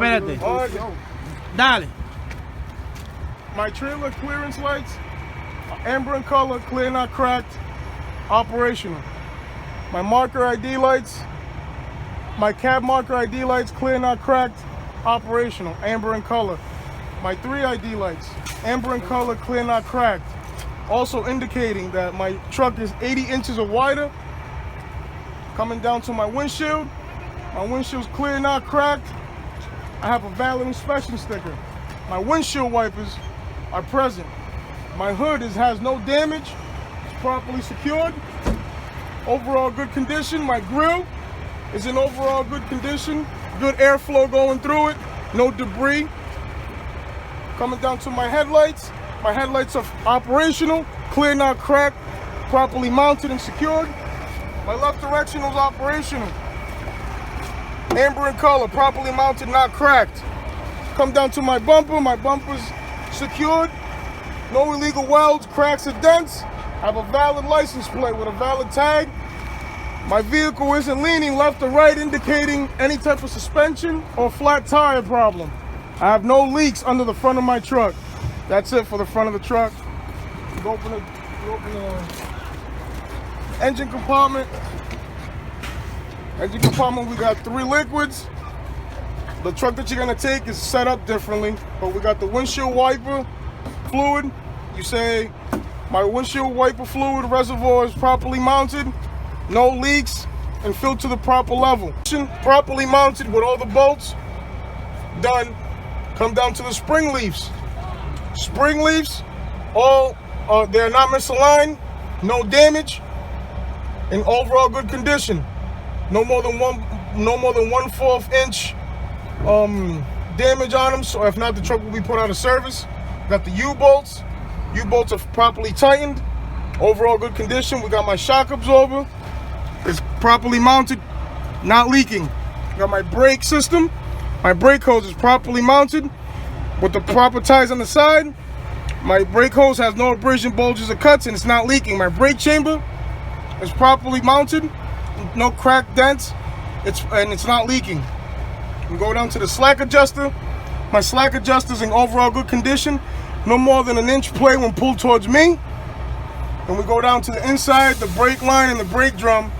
Espérate. Dale. My trailer clearance lights, amber in color, clear not cracked, operational. My marker ID lights, my cab marker ID lights, clear not cracked, operational, amber in color. My 3 ID lights, amber in color, clear not cracked. Also indicating that my truck is 80 inches or wider. Coming down to my windshield is clear not cracked. I have a valid inspection sticker. My windshield wipers are present. My hood has no damage, it's properly secured. Overall good condition. My grill is in overall good condition. Good airflow going through it, no debris. Coming down to my headlights are operational, clear not cracked, properly mounted and secured. My left directional is operational. Amber in color, properly mounted, not cracked. Come down to my bumper's secured. No illegal welds, cracks, or dents. I have a valid license plate with a valid tag. My vehicle isn't leaning left or right, indicating any type of suspension or flat tire problem. I have no leaks under the front of my truck. That's it for the front of the truck. You open the engine compartment. Engine compartment, we got 3 liquids. The truck that you're gonna take is set up differently, but we got the windshield wiper fluid. You say, my windshield wiper fluid reservoir is properly mounted, no leaks, and filled to the proper level. Properly mounted with all the bolts done. Come down to the spring leaves. Spring leaves, all they're not misaligned, no damage, in overall good condition. No more than 1/4 inch damage on them. So if not, the truck will be put out of service. Got the U-bolts. U-bolts are properly tightened. Overall good condition. We got my shock absorber. It's properly mounted, not leaking. Got my brake system. My brake hose is properly mounted with the proper ties on the side. My brake hose has no abrasion, bulges, or cuts, and it's not leaking. My brake chamber is properly mounted, no crack, dents, it's not leaking. We go down to the slack adjuster. My slack adjuster is in overall good condition, no more than 1 inch play when pulled towards me. And we go down to the inside, the brake line and the brake drum.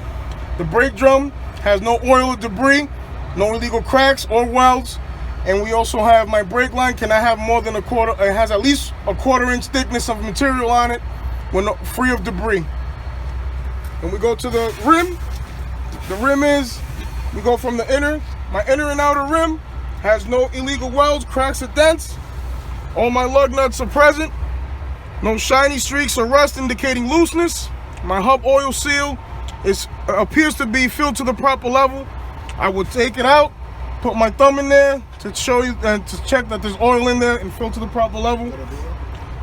The brake drum has no oil or debris, no illegal cracks or welds. And we also have my brake line cannot have more than 1/4, it has at least 1/4 inch thickness of material on it, when free of debris. And we go to the rim. The rim we go from the my inner and outer rim has no illegal welds, cracks, or dents. All my lug nuts are present. No shiny streaks or rust indicating looseness. My hub oil seal appears to be filled to the proper level. I will take it out, put my thumb in there to show you and to check that there's oil in there and filled to the proper level.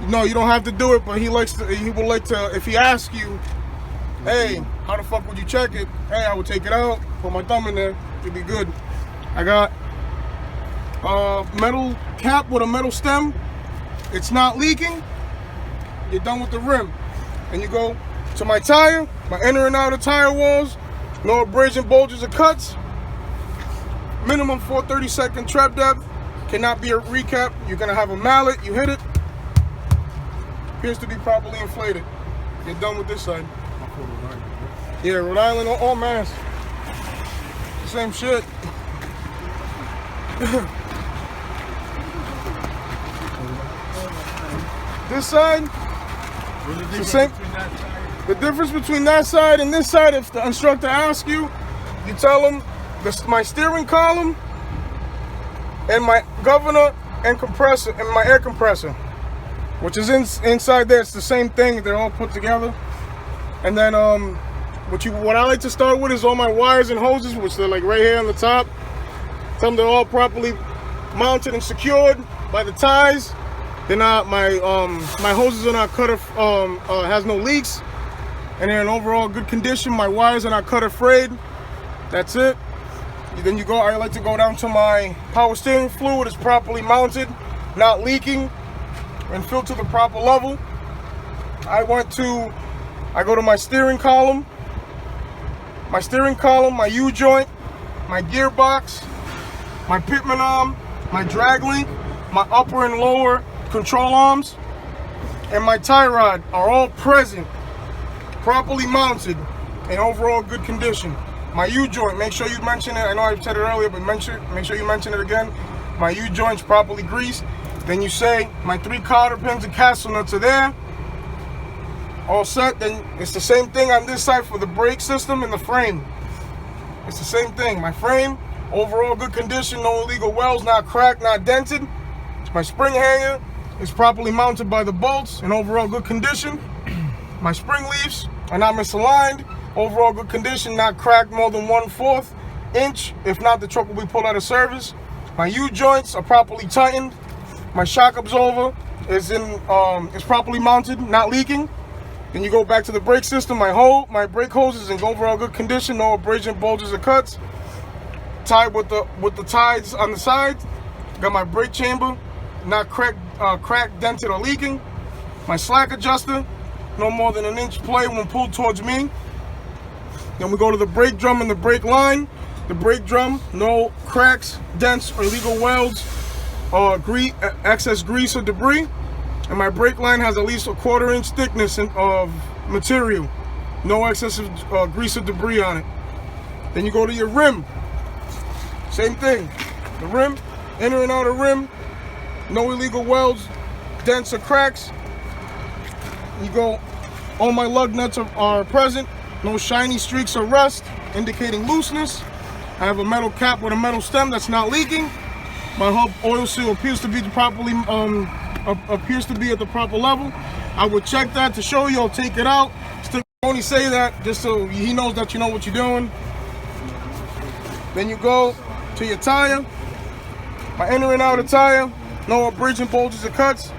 No, you don't have to do it, but he would like to, if he asks you, hey, how the fuck would you check it? Hey, I would take it out, put my thumb in there, it'd be good. I got a metal cap with a metal stem. It's not leaking. You're done with the rim. And you go to my tire, my inner and outer tire walls, no abrasion, bulges, or cuts. Minimum 4/32 trap depth, cannot be a recap. You're gonna have a mallet, you hit it, appears to be properly inflated. You're done with this side. Yeah, Rhode Island, all mass. Same shit. This side, the same. The difference between that side and this side, if the instructor asks you, you tell them my steering column and my governor and compressor and my air compressor, which is inside there. It's the same thing. They're all put together. And then what I like to start with is all my wires and hoses, which they're like right here on the top. Tell them they're all properly mounted and secured by the ties. They're not my hoses are not cut has no leaks, and they're in overall good condition. My wires are not cut or frayed. That's it. Then I like to go down to my power steering fluid. It's properly mounted, not leaking, and filled to the proper level. I go to my steering column. My U-joint, my gearbox, my pitman arm, my drag link, my upper and lower control arms, and my tie rod are all present, properly mounted, in overall good condition. My U-joint, make sure you mention it. I know I said it earlier, but make sure you mention it again. My U-joint's properly greased. Then you say my 3 cotter pins and castle nuts are there. All set. Then it's the same thing on this side for the brake system and the frame. It's the same thing. My frame, overall good condition, no illegal welds, not cracked, not dented. My spring hanger is properly mounted by the bolts, in overall good condition. My spring leaves are not misaligned, overall good condition, not cracked more than 1/4 inch. If not, the truck will be pulled out of service. My U-joints are properly tightened. My shock absorber is properly mounted, not leaking. Then you go back to the brake system. My brake hose is in overall good condition, no abrasion, bulges, or cuts. Tied with the ties on the sides. Got my brake chamber, not cracked, dented, or leaking. My slack adjuster, no more than 1 inch play when pulled towards me. Then we go to the brake drum and the brake line. The brake drum, no cracks, dents, or illegal welds, or excess grease or debris. And my brake line has at least a 1/4 inch thickness of material. No excessive grease or debris on it. Then you go to your rim. Same thing. The rim, inner and outer rim, no illegal welds, dents, or cracks. You go, all my lug nuts are present. No shiny streaks or rust, indicating looseness. I have a metal cap with a metal stem that's not leaking. My hub oil seal appears to be properly at the proper level. I would check that to show you. I'll take it out. Still only say that just so he knows that you know what you're doing. Then you go to your tire. My inner and outer tire, no abrasion, bulges, or cuts.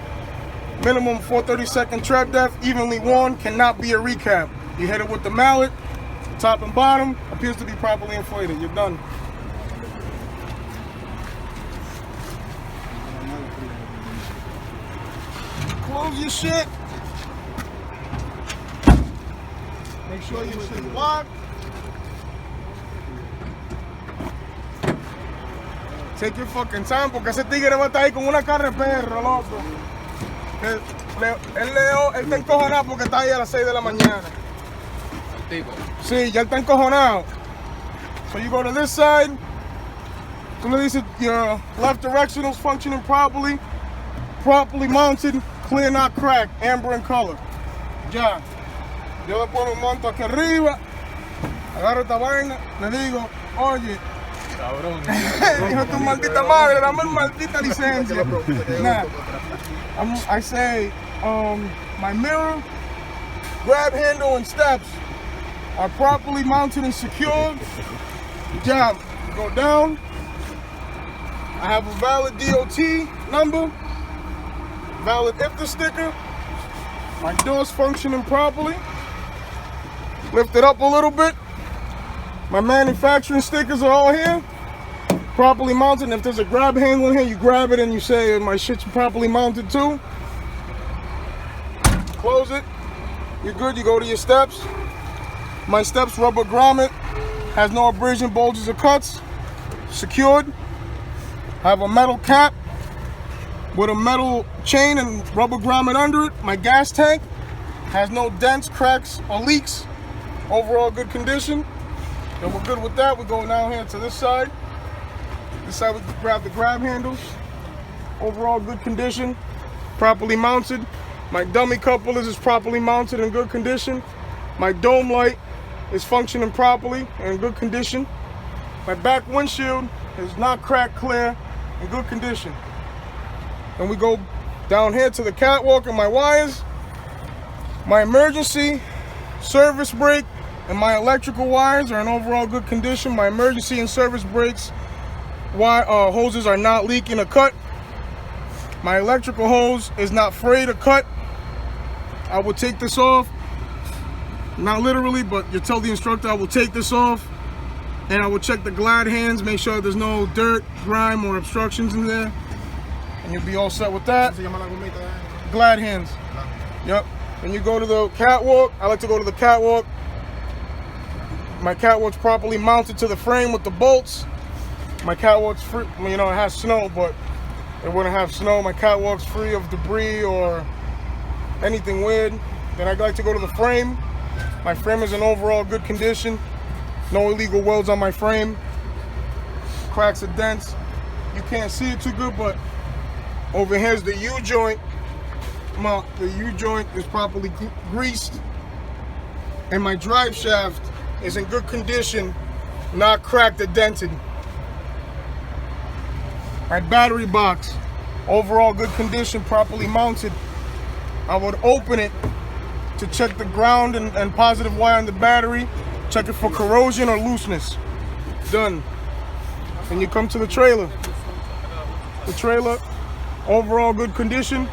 Minimum 4/32 tread depth, evenly worn, cannot be a recap. You hit it with the mallet, top and bottom, appears to be properly inflated. You're done. Close your shit. Make sure your shit's locked. Take your fucking time, porque ese tigre va a estar ahí con una cara de perro, loco. Él está encojonado porque está ahí a las 6 de la mañana. Sí, ya está encojonado. So you go to this side. Tú le dices your left directional's functioning properly mounted, clear, not cracked, amber in color. Ya. Yo después me monto aquí arriba, agarro esta vaina, le digo, oye, cabrón, hijo de tu maldita madre, dame una maldita licencia. Nah. I say, my mirror, grab handle, and steps are properly mounted and secured. Job, go down. I have a valid DOT number, valid IFTA sticker. My door's functioning properly. Lift it up a little bit. My manufacturing stickers are all here, properly mounted. And if there's a grab handle in here, you grab it and you say, my shit's properly mounted too. Close it. You're good. You go to your steps. My steps rubber grommet, has no abrasion, bulges, or cuts. Secured. I have a metal cap with a metal chain and rubber grommet under it. My gas tank has no dents, cracks, or leaks. Overall good condition. Then we're good with that. We go down here to this side. This side we grab the grab handles. Overall good condition, properly mounted. My dummy couplers is properly mounted in good condition. My dome light is functioning properly and in good condition. My back windshield is not cracked, clear, in good condition. And we go down here to the catwalk and my wires. My emergency service brake and my electrical wires are in overall good condition. My emergency and service brakes hoses are not leaking or cut. My electrical hose is not frayed or cut. I will take this off. Not literally, but you tell the instructor I will take this off. And I will check the glad hands, make sure there's no dirt, grime, or obstructions in there. And you'll be all set with that. Glad hands. Yep. Then you go to the catwalk. I like to go to the catwalk. My catwalk's properly mounted to the frame with the bolts. My catwalk's free. You know, it has snow, but it wouldn't have snow. My catwalk's free of debris or anything weird. Then I like to go to the frame. My frame is in overall good condition. No illegal welds on my frame. Cracks or dents. You can't see it too good, but over here's the U-joint. The U-joint is properly greased. And my drive shaft is in good condition, not cracked or dented. My battery box, overall good condition, properly mounted. I would open it to check the ground and positive wire on the battery, check it for corrosion or looseness. Done. And you come to the trailer. The trailer, overall good condition,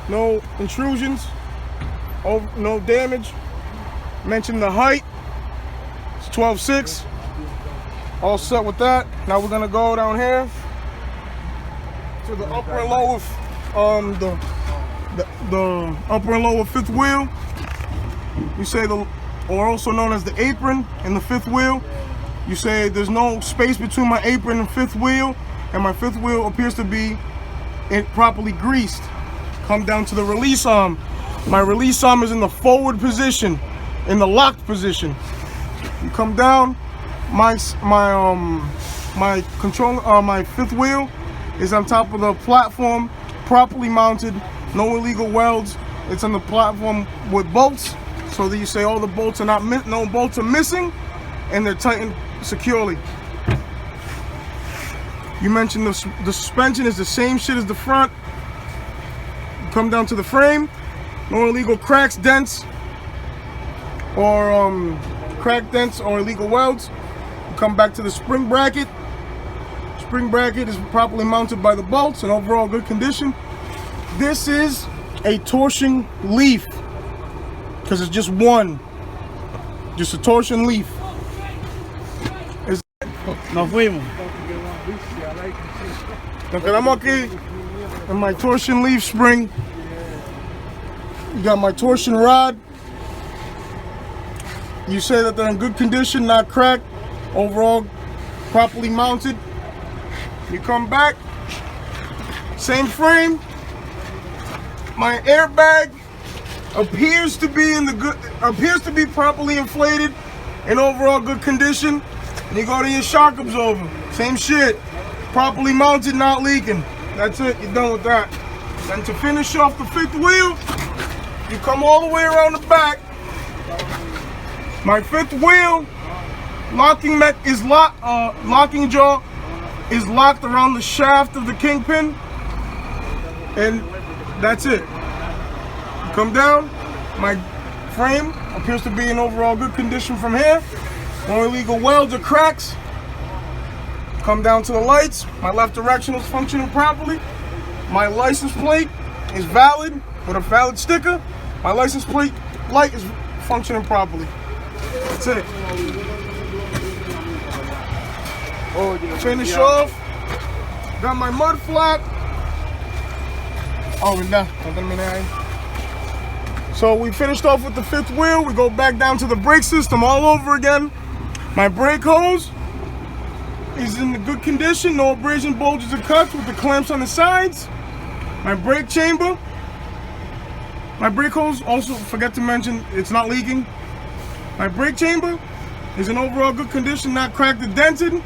no intrusions, no damage. Mentioned the height, it's 12.6. All set with that. Now we're gonna go down here to the upper and lower, the upper and lower fifth wheel. You say or also known as the apron and the fifth wheel. You say there's no space between my apron and fifth wheel, and my fifth wheel appears to be properly greased. Come down to the release arm. My release arm is in the forward position, in the locked position. You come down. My fifth wheel is on top of the platform, properly mounted, no illegal welds. It's on the platform with bolts, so that you say all the bolts are no bolts are missing, and they're tightened securely. You mentioned the suspension is the same shit as the front. You come down to the frame, no illegal cracks, dents, or crack dents or illegal welds. You come back to the spring bracket. Spring bracket is properly mounted by the bolts in overall good condition. This is a torsion leaf because it's just one, just a torsion leaf. Nos fuimos. Nos quedamos aquí in my torsion leaf spring. You got my torsion rod. You say that they're in good condition, not cracked, overall properly mounted. You come back, same frame. My airbag appears to be properly inflated, in overall good condition. And you go to your shock absorber, same shit, properly mounted, not leaking. That's it, you're done with that. And to finish off the fifth wheel, you come all the way around the back. My fifth wheel locking jaw is locked around the shaft of the kingpin, and that's it. You come down, my frame appears to be in overall good condition from here. No illegal welds or cracks. Come down to the lights. My left directional is functioning properly. My license plate is valid with a valid sticker. My license plate light is functioning properly. That's it. Finish off. Got my mud flap. Oh, we're done. So we finished off with the fifth wheel. We go back down to the brake system all over again. My brake hose is in good condition. No abrasion, bulges, or cuts with the clamps on the sides. My brake chamber. My brake hose, also forget to mention, it's not leaking. My brake chamber is in overall good condition, not cracked or dented,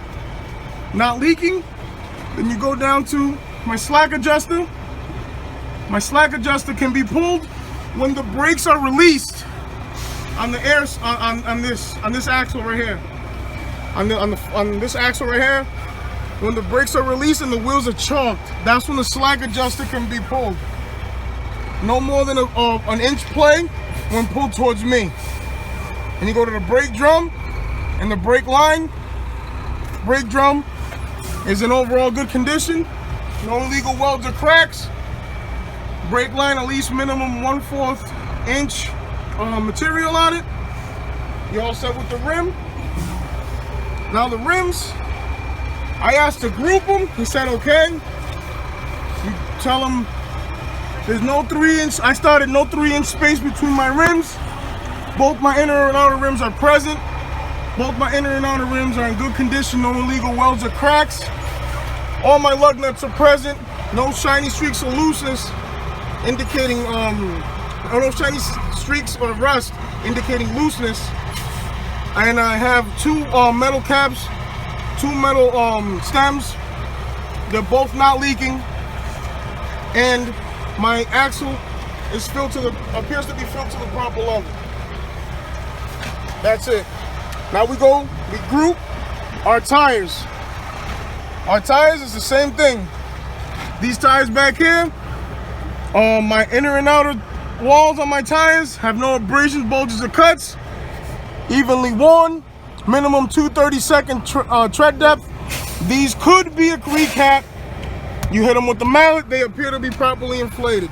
not leaking. Then you go down to my slack adjuster. My slack adjuster can be pulled when the brakes are released on the on this axle right here. On this axle right here, when the brakes are released and the wheels are chalked, that's when the slack adjuster can be pulled. No more than an inch play when pulled towards me. And you go to the brake drum and the brake line. Brake drum is in overall good condition. No illegal welds or cracks. Brake line at least minimum 1/4 inch material on it. You all set with the rim. Now the rims, I asked to group them. He said okay. You tell him there's no 3-inch. I started no 3-inch space between my rims. Both my inner and outer rims are present. Both my inner and outer rims are in good condition, no illegal welds or cracks. All my lug nuts are present, no shiny streaks or looseness, indicating no shiny streaks or rust, indicating looseness. And I have two metal caps, two metal stems. They're both not leaking, and my axle is appears to be filled to the proper level. That's it. Now we group our tires. Our tires is the same thing. These tires back here, my inner and outer walls on my tires have no abrasions, bulges, or cuts. Evenly worn, minimum 2/32 tread depth. These could be a recap. You hit them with the mallet, they appear to be properly inflated.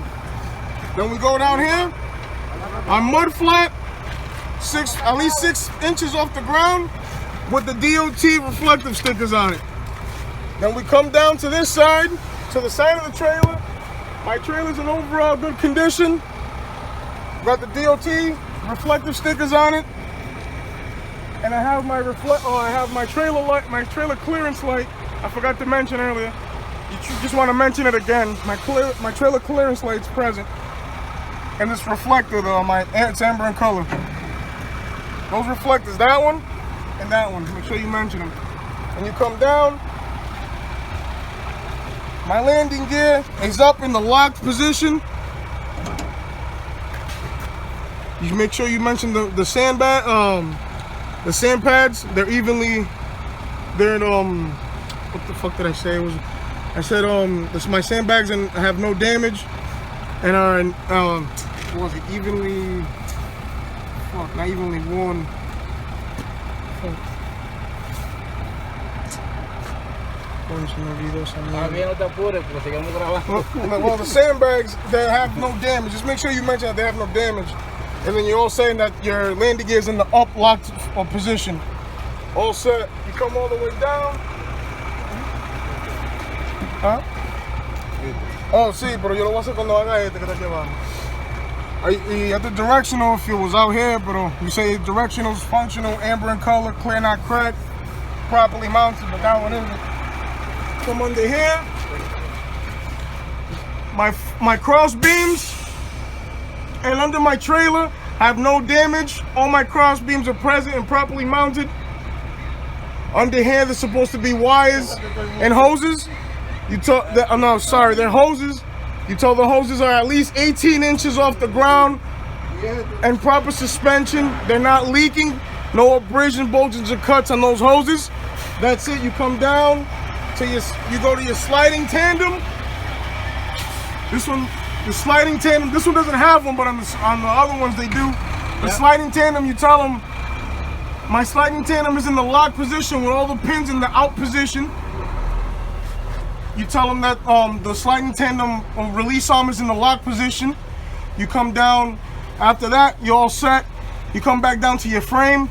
Then we go down here, our mud flat, at least 6 inches off the ground with the DOT reflective stickers on it. Then we come down to this side, to the side of the trailer. My trailer's in overall good condition. Got the DOT reflective stickers on it. And I have my trailer light, my trailer clearance light. I forgot to mention earlier. You just want to mention it again. My trailer clearance light's present, and it's reflected. It's amber in color. Those reflectors, that one and that one. Make sure you mention them. And you come down. My landing gear is up in the locked position. You make sure you mention the sandbag. The sand pads, they're in, what the fuck did I say? I said, my sandbags have no damage and are in, what was it, not evenly worn. Well, the sandbags, they have no damage. Just make sure you mention that they have no damage. And then you're all saying that your landing gear is in the up locked position. All set. You come all the way down. Huh? Oh, sí, pero yo lo voy a hacer cuando haga este que está aquí abajo. Y the directional, if it was out here, pero you say directional is functional, amber in color, clear, not cracked, properly mounted, but that one isn't. Come under here. My cross beams and under my trailer have no damage. All my cross beams are present and properly mounted. Under here, there's supposed to be wires and hoses. They're hoses. You tell the hoses are at least 18 inches off the ground and proper suspension. They're not leaking. No abrasion, bulges, or cuts on those hoses. That's it. You come down to you go to your sliding tandem. This one. The sliding tandem, this one doesn't have one, but on the other ones they do. The sliding tandem, you tell them, my sliding tandem is in the lock position with all the pins in the out position. You tell them that the sliding tandem release arm is in the lock position. You come down, after that, you're all set. You come back down to your frame.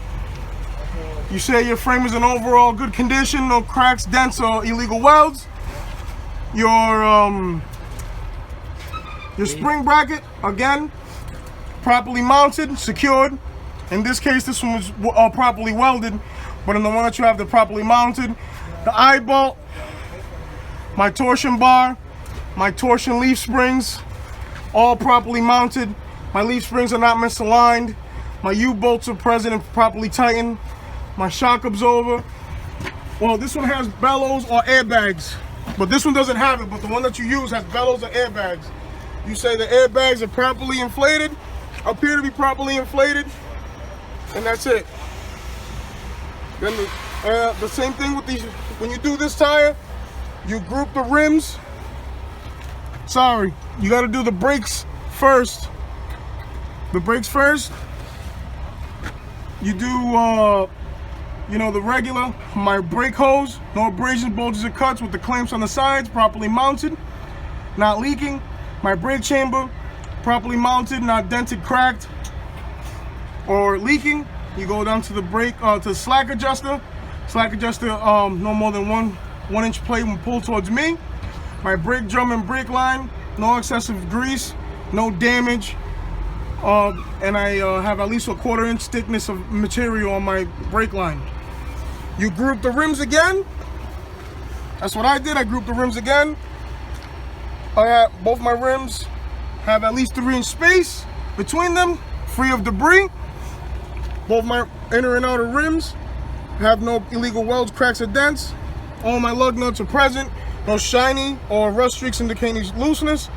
You say your frame is in overall good condition, no cracks, dents, or illegal welds. Your spring bracket, again, properly mounted, secured. In this case, this one was properly welded, but in the one that you have, they're properly mounted. The eye bolt, my torsion bar, my torsion leaf springs, all properly mounted. My leaf springs are not misaligned. My U-bolts are present and properly tightened. My shock absorber. Well, this one has bellows or airbags, but this one doesn't have it, but the one that you use has bellows or airbags. You say the airbags are properly inflated, appear to be properly inflated, and that's it. Then the same thing with these. When you do this tire, you group the rims. Sorry, you got to do the brakes first. The brakes first. You do, the regular. My brake hose, no abrasions, bulges, or cuts, with the clamps on the sides, properly mounted, not leaking. My brake chamber, properly mounted, not dented, cracked, or leaking. You go down to the brake, to the slack adjuster. Slack adjuster, no more than one inch plate when pulled towards me. My brake drum and brake line, no excessive grease, no damage. and I have at least a 1/4 inch thickness of material on my brake line. You group the rims again. That's what I did. I grouped the rims again. I have both my rims have at least 3 inch space between them, free of debris. Both my inner and outer rims have no illegal welds, cracks, or dents. All my lug nuts are present. No shiny or rust streaks indicating looseness.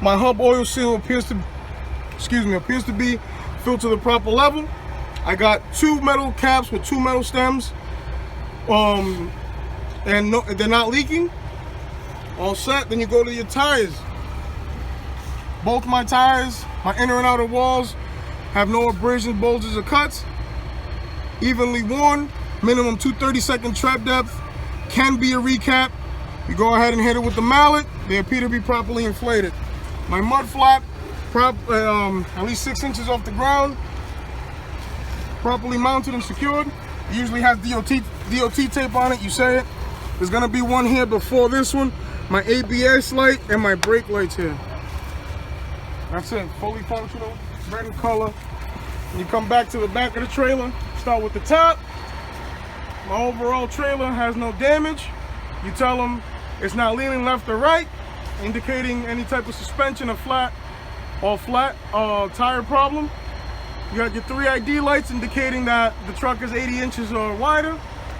My hub oil seal appears to be filled to the proper level. I got 2 metal caps with 2 metal stems, and they're not leaking. All set. Then you go to your tires. Both my tires, my inner and outer walls, have no abrasions, bulges, or cuts. Evenly worn. Minimum 2/32 tread depth. Can be a recap. You go ahead and hit it with the mallet. They appear to be properly inflated. My mud flap, at least 6 inches off the ground, properly mounted and secured. It usually has DOT tape on it. You say it. There's gonna be one here before this one. My ABS light and my brake lights here. That's it. Fully functional, red in color. And you come back to the back of the trailer. Start with the top. My overall trailer has no damage. You tell them it's not leaning left or right, indicating any type of suspension or flat tire problem. You got your 3 ID lights indicating that the truck is 80 inches or wider.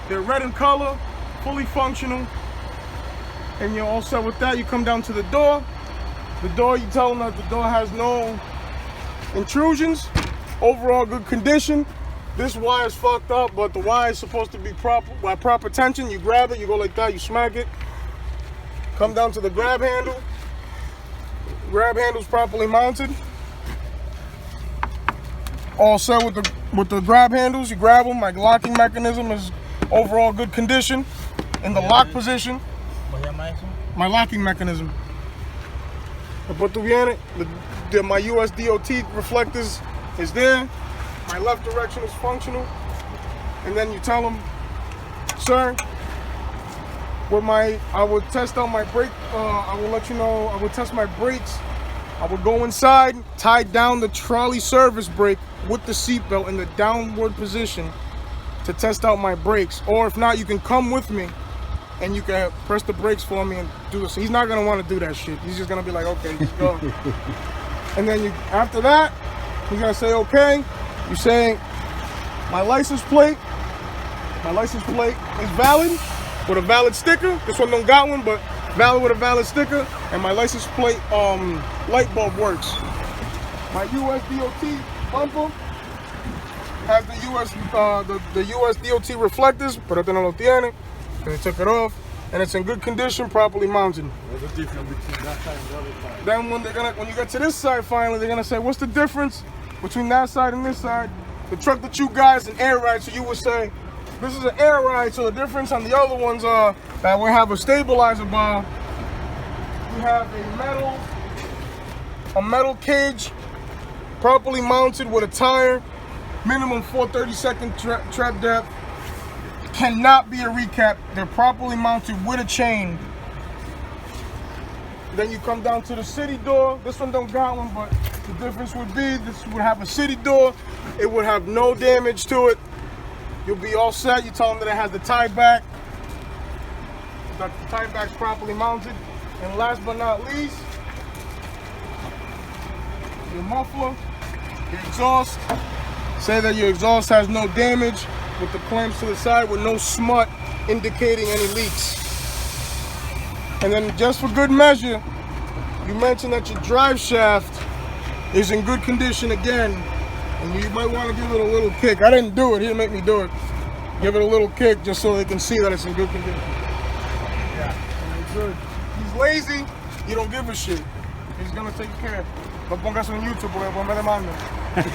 They're red in color, fully functional. And you're all set with that. You come down to the door. The door, you tell them that the door has no intrusions. Overall good condition. This wire is fucked up, but the wire is supposed to be proper tension. You grab it, you go like that, you smack it. Come down to the grab handle. Grab handle's properly mounted. All set with the grab handles. You grab them. My locking mechanism is overall good condition. In the lock position. My locking mechanism. I put the in it. My US DOT reflectors is there. My left direction is functional. And then you tell them, sir, I would test out my brake. I will let you know. I would test my brakes. I would go inside, tie down the trolley service brake with the seatbelt in the downward position to test out my brakes. Or if not, you can come with me and you can press the brakes for me and do this. He's not gonna want to do that shit. He's just gonna be like, okay, let's go. And then after that, he's gonna say, okay. You say, my license plate is valid with a valid sticker. This one don't got one, but valid with a valid sticker. And my license plate light bulb works. My US DOT bumper has the US DOT reflectors, pero este no lo tiene. They took it off, and it's in good condition, properly mounted. What's the difference between that side and the other side? Then when you get to this side finally, they're gonna say, what's the difference between that side and this side? The truck that you guys an air ride, so you would say, this is an air ride, so the difference on the other ones are that we have a stabilizer bar. We have a metal cage, properly mounted with a tire, minimum 4/32 tread depth. Cannot be a recap. They're properly mounted with a chain. Then you come down to the city door. This one don't got one, but the difference would be this would have a city door. It would have no damage to it. You'll be all set. You tell them that it has the tie back. The tie back's properly mounted. And last but not least, your muffler, your exhaust. Say that your exhaust has no damage with the clamps to the side with no smut indicating any leaks. And then just for good measure, you mentioned that your drive shaft is in good condition again. And you might want to give it a little kick. I didn't do it, he didn't make me do it. Give it a little kick just so they can see that it's in good condition. Yeah, it's good. He's lazy, he don't give a shit. He's gonna take care. No pongas en YouTube porque después me demandan.